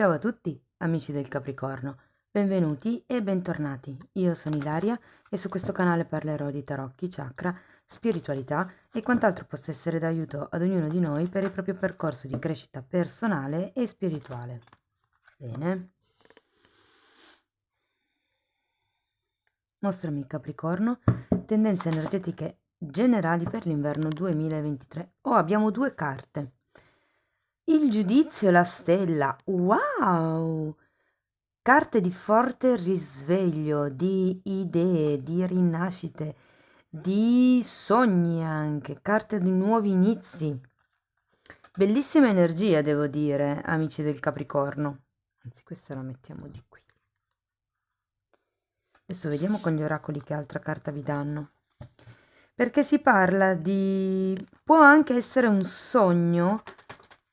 Ciao a tutti, amici del Capricorno, benvenuti e bentornati. Io sono Ilaria e su questo canale parlerò di tarocchi, chakra, spiritualità e quant'altro possa essere d'aiuto ad ognuno di noi per il proprio percorso di crescita personale e spirituale. Bene. Mostrami Capricorno, tendenze energetiche generali per l'inverno 2023. Oh, abbiamo due carte. Il giudizio e la stella. Wow! Carte di forte risveglio, di idee, di rinascite, di sogni anche, carte di nuovi inizi. Bellissima energia, devo dire, amici del Capricorno. Anzi, questa la mettiamo di qui. Adesso vediamo con gli oracoli che altra carta vi danno. Perché si parla di... può anche essere un sogno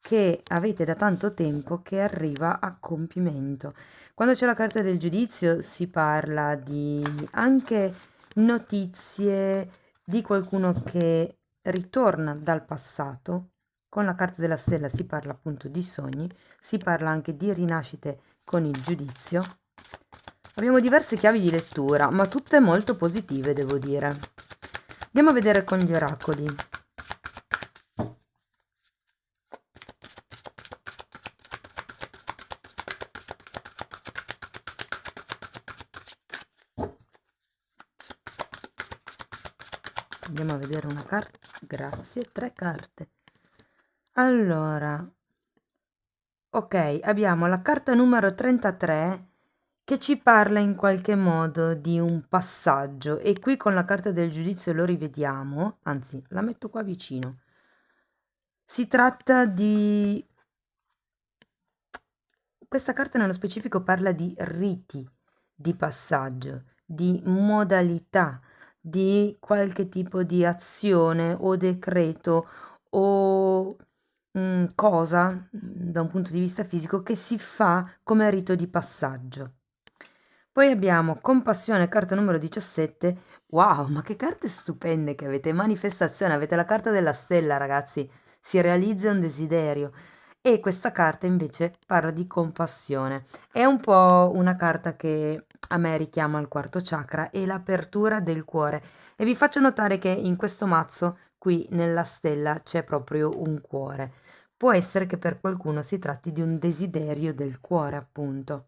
che avete da tanto tempo che arriva a compimento. Quando c'è la carta del giudizio si parla di anche notizie di qualcuno che ritorna dal passato. Con la carta della stella si parla appunto di sogni, si parla anche di rinascite con il giudizio. Abbiamo diverse chiavi di lettura, ma tutte molto positive, devo dire. Andiamo a vedere con gli oracoli. Andiamo a vedere una carta. Grazie, 3 carte. Allora, ok, abbiamo la carta numero 33 che ci parla in qualche modo di un passaggio e qui con la carta del giudizio lo rivediamo, anzi la metto qua vicino. Si tratta di... Questa carta nello specifico parla di riti di passaggio, di modalità, di qualche tipo di azione o decreto o cosa da un punto di vista fisico che si fa come rito di passaggio. Poi abbiamo compassione, carta numero 17. Wow, ma che carte stupende che avete! Manifestazione, avete la carta della stella, ragazzi. Si realizza un desiderio. E questa carta invece parla di compassione. È un po' una carta che a me richiama il quarto chakra e l'apertura del cuore. E vi faccio notare che in questo mazzo, qui nella stella, c'è proprio un cuore. Può essere che per qualcuno si tratti di un desiderio del cuore, appunto.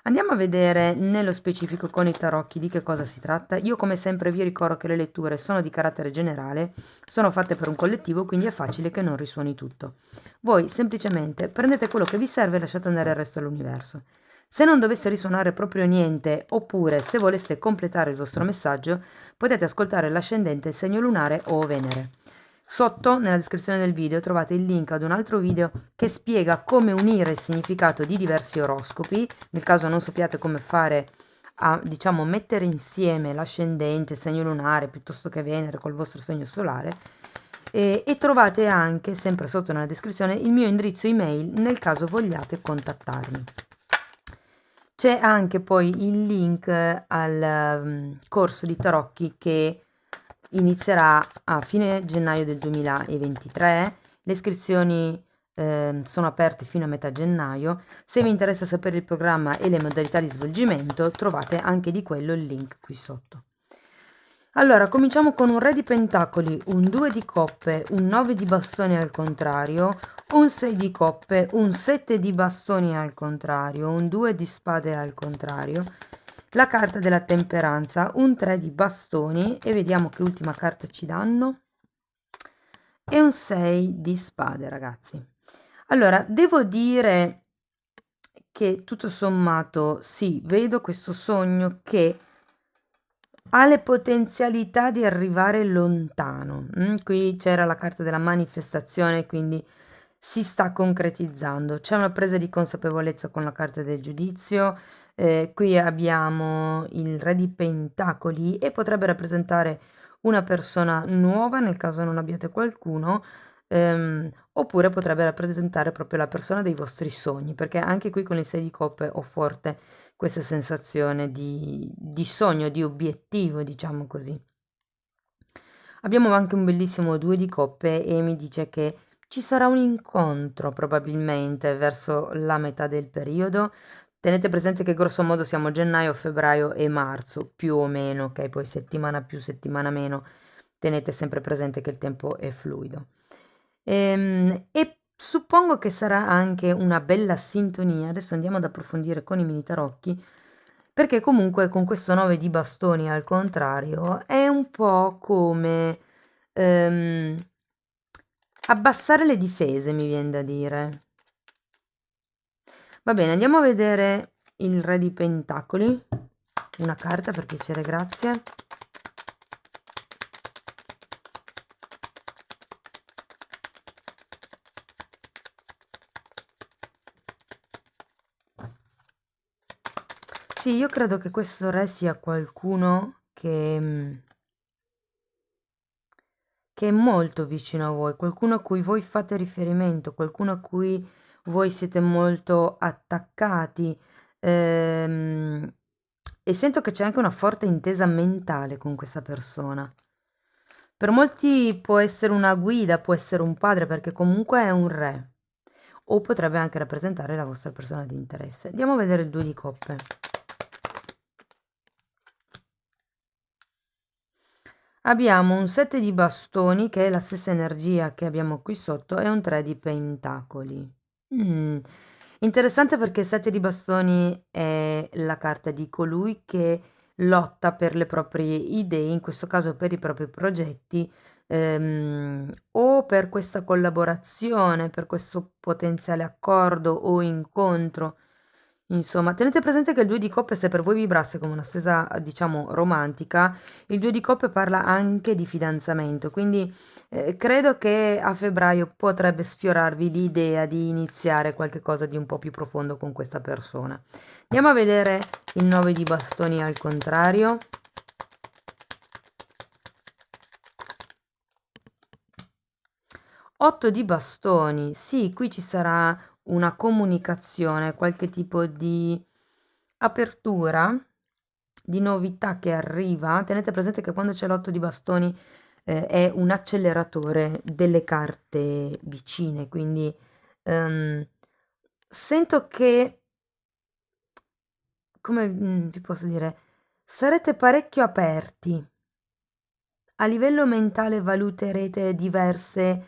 Andiamo a vedere nello specifico con i tarocchi di che cosa si tratta. Io come sempre vi ricordo che le letture sono di carattere generale, sono fatte per un collettivo, quindi è facile che non risuoni tutto. Voi semplicemente prendete quello che vi serve e lasciate andare il resto all'universo. Se non dovesse risuonare proprio niente, oppure se voleste completare il vostro messaggio, potete ascoltare l'ascendente, il segno lunare o Venere. Sotto, nella descrizione del video, trovate il link ad un altro video che spiega come unire il significato di diversi oroscopi, nel caso non sappiate come fare a, diciamo, mettere insieme l'ascendente, il segno lunare, piuttosto che Venere col vostro segno solare, e trovate anche, sempre sotto nella descrizione, il mio indirizzo email nel caso vogliate contattarmi. C'è anche poi il link al corso di tarocchi che inizierà a fine gennaio del 2023. Le iscrizioni sono aperte fino a metà gennaio. Se vi interessa sapere il programma e le modalità di svolgimento, trovate anche di quello il link qui sotto. Allora, cominciamo con un re di pentacoli, un 2 di coppe, un 9 di bastoni al contrario, un 6 di coppe, un 7 di bastoni al contrario, un 2 di spade al contrario, la carta della temperanza, un 3 di bastoni e vediamo che ultima carta ci danno, e un 6 di spade, ragazzi. Allora, devo dire che tutto sommato sì, vedo questo sogno che ha le potenzialità di arrivare lontano. Qui c'era la carta della manifestazione, quindi si sta concretizzando. C'è una presa di consapevolezza con la carta del giudizio. Qui abbiamo il re di pentacoli e potrebbe rappresentare una persona nuova nel caso non abbiate qualcuno, oppure potrebbe rappresentare proprio la persona dei vostri sogni, perché anche qui con il 6 di coppe ho forte questa sensazione di sogno, di obiettivo, diciamo così. Abbiamo anche un bellissimo 2 di coppe e mi dice che ci sarà un incontro probabilmente verso la metà del periodo. Tenete presente che grosso modo siamo gennaio, febbraio e marzo, più o meno, ok? Poi settimana più, settimana meno. Tenete sempre presente che il tempo è fluido. E suppongo che sarà anche una bella sintonia. Adesso andiamo ad approfondire con i mini tarocchi, perché comunque con questo 9 di bastoni al contrario è un po' come ehm, abbassare le difese, mi viene da dire. Va bene, andiamo a vedere il Re di Pentacoli. Una carta per piacere, grazie. Sì, io credo che questo re sia qualcuno che è molto vicino a voi, qualcuno a cui voi fate riferimento, qualcuno a cui voi siete molto attaccati. ehm, e sento che c'è anche una forte intesa mentale con questa persona. Per molti può essere una guida, può essere un padre, perché comunque è un re. O potrebbe anche rappresentare la vostra persona di interesse. Andiamo a vedere il 2 di coppe. Abbiamo un 7 di bastoni, che è la stessa energia che abbiamo qui sotto, e un 3 di pentacoli. Mm. Interessante perché il 7 di bastoni è la carta di colui che lotta per le proprie idee, in questo caso per i propri progetti, o per questa collaborazione, per questo potenziale accordo o incontro. Insomma, tenete presente che il 2 di coppe, se per voi vibrasse come una stesa, diciamo, romantica, il 2 di coppe parla anche di fidanzamento, quindi credo che a febbraio potrebbe sfiorarvi l'idea di iniziare qualcosa di un po' più profondo con questa persona. Andiamo a vedere il 9 di bastoni al contrario. Otto di bastoni, sì, qui ci sarà una comunicazione, qualche tipo di apertura, di novità che arriva. Tenete presente che quando c'è l'otto di bastoni è un acceleratore delle carte vicine, quindi ehm, sento che, come vi posso dire, sarete parecchio aperti. A livello mentale valuterete diverse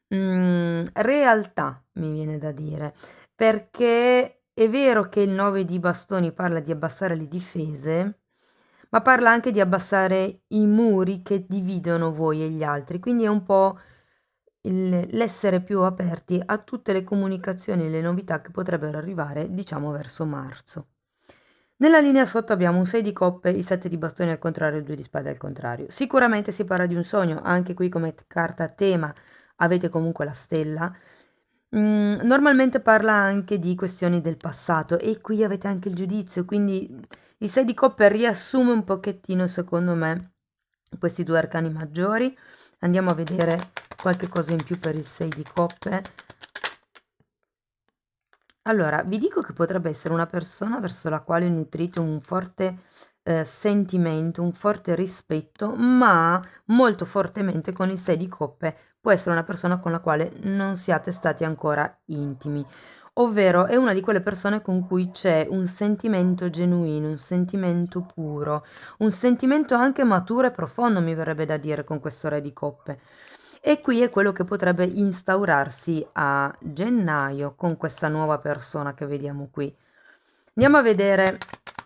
realtà, mi viene da dire, perché è vero che il 9 di bastoni parla di abbassare le difese, ma parla anche di abbassare i muri che dividono voi e gli altri, quindi è un po' l'essere più aperti a tutte le comunicazioni e le novità che potrebbero arrivare, diciamo, verso marzo. Nella linea sotto abbiamo un 6 di coppe, il 7 di bastoni al contrario, il 2 di spade al contrario. Sicuramente si parla di un sogno, anche qui come carta tema avete comunque la stella. Normalmente parla anche di questioni del passato e qui avete anche il giudizio, quindi il 6 di coppe riassume un pochettino, secondo me, questi due arcani maggiori. Andiamo a vedere qualche cosa in più per il 6 di coppe. Allora, vi dico che potrebbe essere una persona verso la quale nutrite un forte sentimento, un forte rispetto, ma molto fortemente con il 6 di coppe può essere una persona con la quale non siate stati ancora intimi, ovvero è una di quelle persone con cui c'è un sentimento genuino, un sentimento puro, un sentimento anche maturo e profondo, mi verrebbe da dire con questo re di coppe. E qui è quello che potrebbe instaurarsi a gennaio con questa nuova persona che vediamo qui. Andiamo a vedere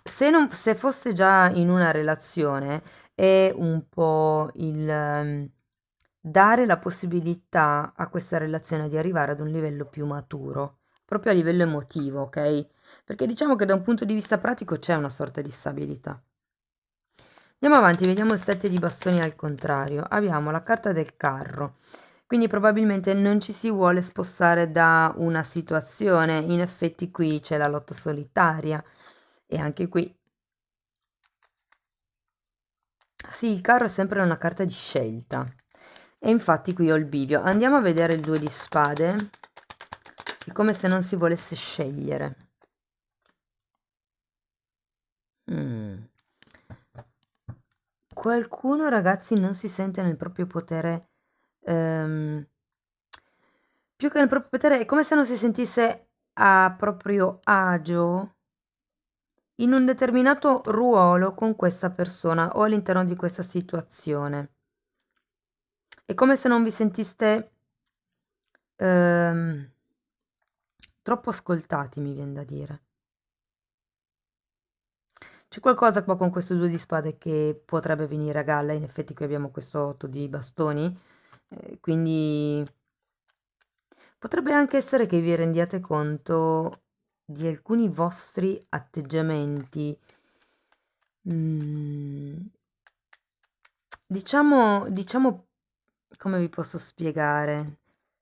se fosse già in una relazione, è un po' il dare la possibilità a questa relazione di arrivare ad un livello più maturo, proprio a livello emotivo, ok? Perché diciamo che da un punto di vista pratico c'è una sorta di stabilità. Andiamo avanti, vediamo il 7 di bastoni al contrario. Abbiamo la carta del carro. Quindi probabilmente non ci si vuole spostare da una situazione. In effetti qui c'è la lotta solitaria. E anche qui. Sì, il carro è sempre una carta di scelta. E infatti qui ho il bivio. Andiamo a vedere il 2 di spade. È come se non si volesse scegliere. Mm. Qualcuno, ragazzi, non si sente nel proprio potere, ehm, più che nel proprio potere, è come se non si sentisse a proprio agio in un determinato ruolo con questa persona o all'interno di questa situazione. È come se non vi sentiste ehm, troppo ascoltati, mi viene da dire. C'è qualcosa qua con questo 2 di spade che potrebbe venire a galla, in effetti qui abbiamo questo 8 di bastoni, quindi potrebbe anche essere che vi rendiate conto di alcuni vostri atteggiamenti, mm, diciamo, come vi posso spiegare?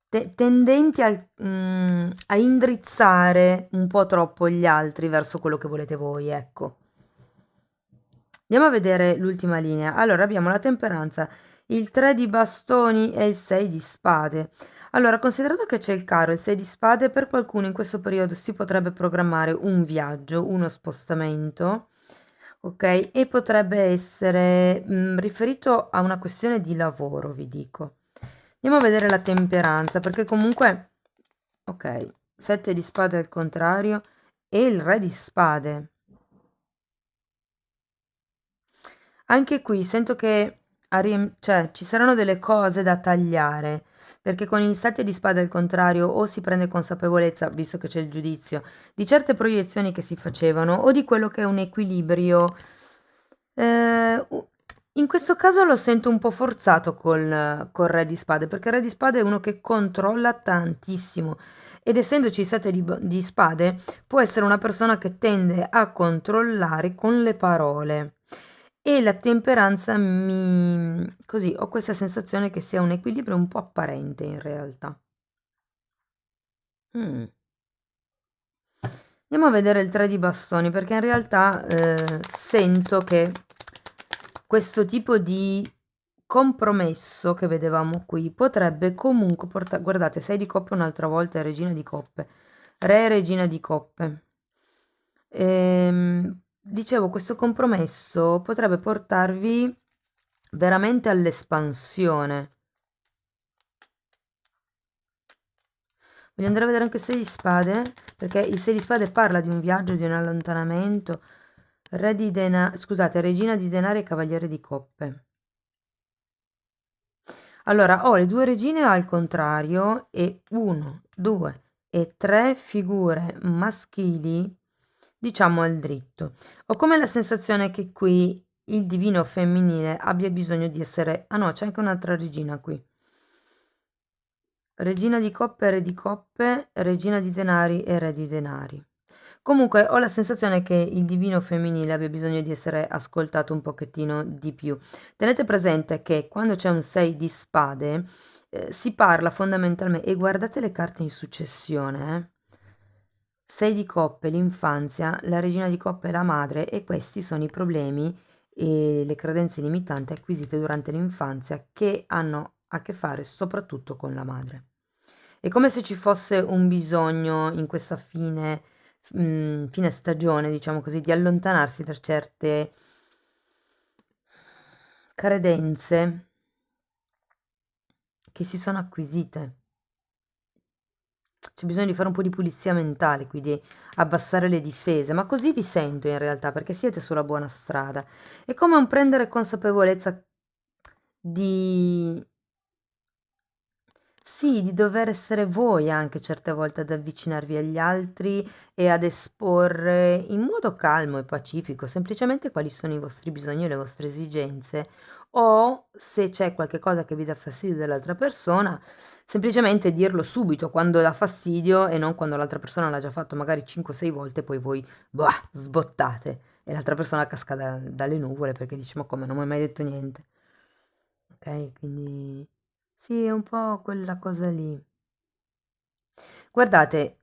Tendenti a indrizzare un po' troppo gli altri verso quello che volete voi, ecco. Andiamo a vedere l'ultima linea. Allora, abbiamo la temperanza, il 3 di bastoni e il 6 di spade. Allora, considerato che c'è il caro e il 6 di spade, per qualcuno in questo periodo si potrebbe programmare un viaggio, uno spostamento, ok? E potrebbe essere riferito a una questione di lavoro, vi dico. Andiamo a vedere la temperanza, perché comunque, ok, 7 di spade al contrario e il re di spade. Anche qui sento che cioè, ci saranno delle cose da tagliare, perché con il 7 di spade al contrario o si prende consapevolezza, visto che c'è il giudizio, di certe proiezioni che si facevano o di quello che è un equilibrio. In questo caso lo sento un po' forzato col re di spade, perché il re di spade è uno che controlla tantissimo ed essendoci il 7 di spade può essere una persona che tende a controllare con le parole. E la temperanza così, ho questa sensazione che sia un equilibrio un po' apparente in realtà. Mm. Andiamo a vedere il 3 di bastoni perché in realtà sento che questo tipo di compromesso che vedevamo qui potrebbe comunque portare, guardate, 6 di coppe un'altra volta e regina di coppe, re e regina di coppe. Dicevo, questo compromesso potrebbe portarvi veramente all'espansione. Voglio andare a vedere anche il 6 di spade, perché il 6 di spade parla di un viaggio, di un allontanamento. Re di denari, scusate, regina di denari e cavaliere di coppe. Allora, ho le due regine al contrario e 1, 2 e 3 figure maschili, diciamo al dritto. Ho come la sensazione che qui il divino femminile abbia bisogno di essere... Ah no, c'è anche un'altra regina qui. Regina di coppe, re di coppe, regina di denari e re di denari. Comunque ho la sensazione che il divino femminile abbia bisogno di essere ascoltato un pochettino di più. Tenete presente che quando c'è un 6 di spade si parla fondamentalmente, e guardate le carte in successione, 6 di coppe, l'infanzia, la regina di coppe è la madre e questi sono i problemi e le credenze limitanti acquisite durante l'infanzia che hanno a che fare soprattutto con la madre. È come se ci fosse un bisogno in questa fine stagione, diciamo così, di allontanarsi da certe credenze che si sono acquisite. C'è bisogno di fare un po' di pulizia mentale, quindi abbassare le difese, ma così vi sento in realtà, perché siete sulla buona strada. È come un prendere consapevolezza di... Sì, di dover essere voi anche certe volte ad avvicinarvi agli altri e ad esporre in modo calmo e pacifico semplicemente quali sono i vostri bisogni e le vostre esigenze o se c'è qualche cosa che vi dà fastidio dell'altra persona, semplicemente dirlo subito quando dà fastidio e non quando l'altra persona l'ha già fatto magari 5-6 volte e poi voi boh, sbottate e l'altra persona casca dalle nuvole perché dice ma come non mi hai mai detto niente. Ok, quindi sì, è un po' quella cosa lì. Guardate,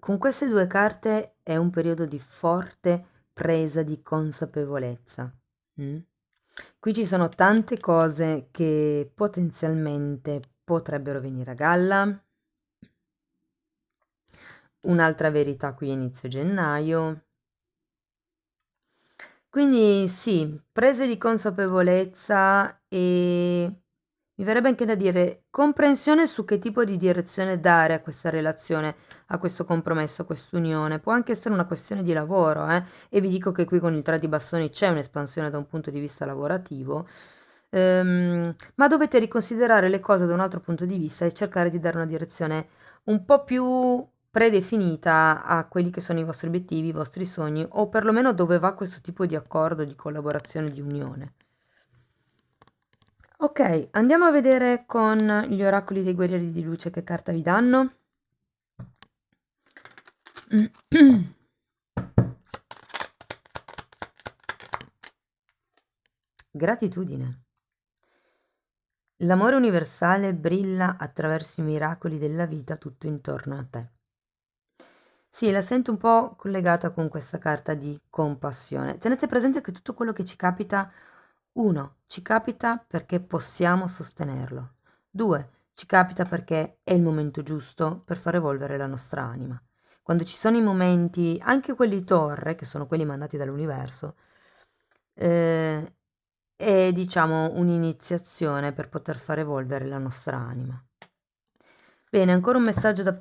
con queste due carte è un periodo di forte presa di consapevolezza. Mm? Qui ci sono tante cose che potenzialmente potrebbero venire a galla. Un'altra verità qui a inizio gennaio. Quindi sì, prese di consapevolezza e mi verrebbe anche da dire comprensione su che tipo di direzione dare a questa relazione, a questo compromesso, a quest'unione. Può anche essere una questione di lavoro, e vi dico che qui con il 3 di bastoni c'è un'espansione da un punto di vista lavorativo, ma dovete riconsiderare le cose da un altro punto di vista e cercare di dare una direzione un po' più predefinita a quelli che sono i vostri obiettivi, i vostri sogni, o perlomeno dove va questo tipo di accordo, di collaborazione, di unione. Ok, andiamo a vedere con gli oracoli dei guerrieri di luce che carta vi danno. Gratitudine. L'amore universale brilla attraverso i miracoli della vita tutto intorno a te. Sì, la sento un po' collegata con questa carta di compassione. Tenete presente che tutto quello che ci capita, 1, ci capita perché possiamo sostenerlo. 2, ci capita perché è il momento giusto per far evolvere la nostra anima. Quando ci sono i momenti, anche quelli torre, che sono quelli mandati dall'universo, è diciamo un'iniziazione per poter far evolvere la nostra anima. Bene, ancora un messaggio da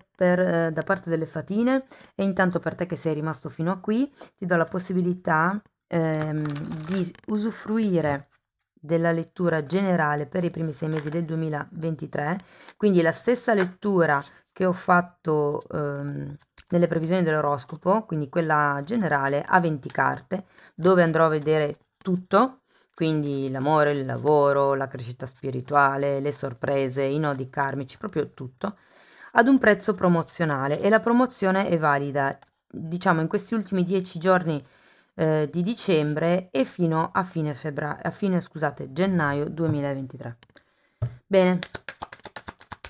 parte delle fatine, e intanto per te che sei rimasto fino a qui ti do la possibilità di usufruire della lettura generale per i primi 6 mesi del 2023, quindi la stessa lettura che ho fatto nelle previsioni dell'oroscopo, quindi quella generale a 20 carte, dove andrò a vedere tutto, quindi l'amore, il lavoro, la crescita spirituale, le sorprese, i nodi karmici, proprio tutto, ad un prezzo promozionale, e la promozione è valida, diciamo, in questi ultimi 10 giorni di dicembre e fino a scusate, gennaio 2023. Bene,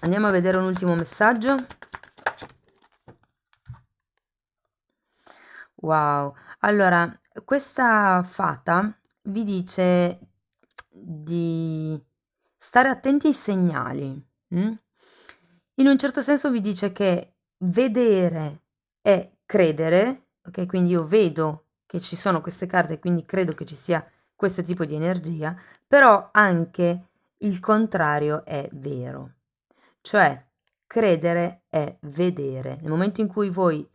andiamo a vedere un ultimo messaggio. Wow, allora, questa fata vi dice di stare attenti ai segnali. Mm? In un certo senso vi dice che vedere è credere, ok? Quindi io vedo che ci sono queste carte, quindi credo che ci sia questo tipo di energia, però anche il contrario è vero. Cioè, credere è vedere. Nel momento in cui voi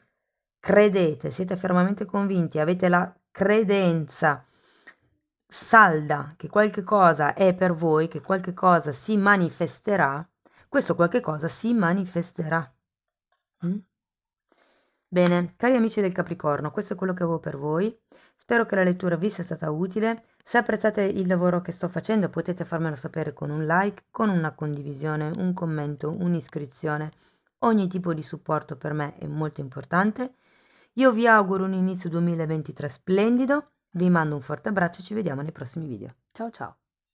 credete, siete fermamente convinti, avete la credenza salda che qualche cosa è per voi, che qualche cosa si manifesterà, questo qualche cosa si manifesterà. Mm? Bene, cari amici del Capricorno, questo è quello che avevo per voi. Spero che la lettura vi sia stata utile. Se apprezzate il lavoro che sto facendo, potete farmelo sapere con un like, con una condivisione, un commento, un'iscrizione. Ogni tipo di supporto per me è molto importante. Io vi auguro un inizio 2023 splendido, vi mando un forte abbraccio e ci vediamo nei prossimi video. Ciao ciao!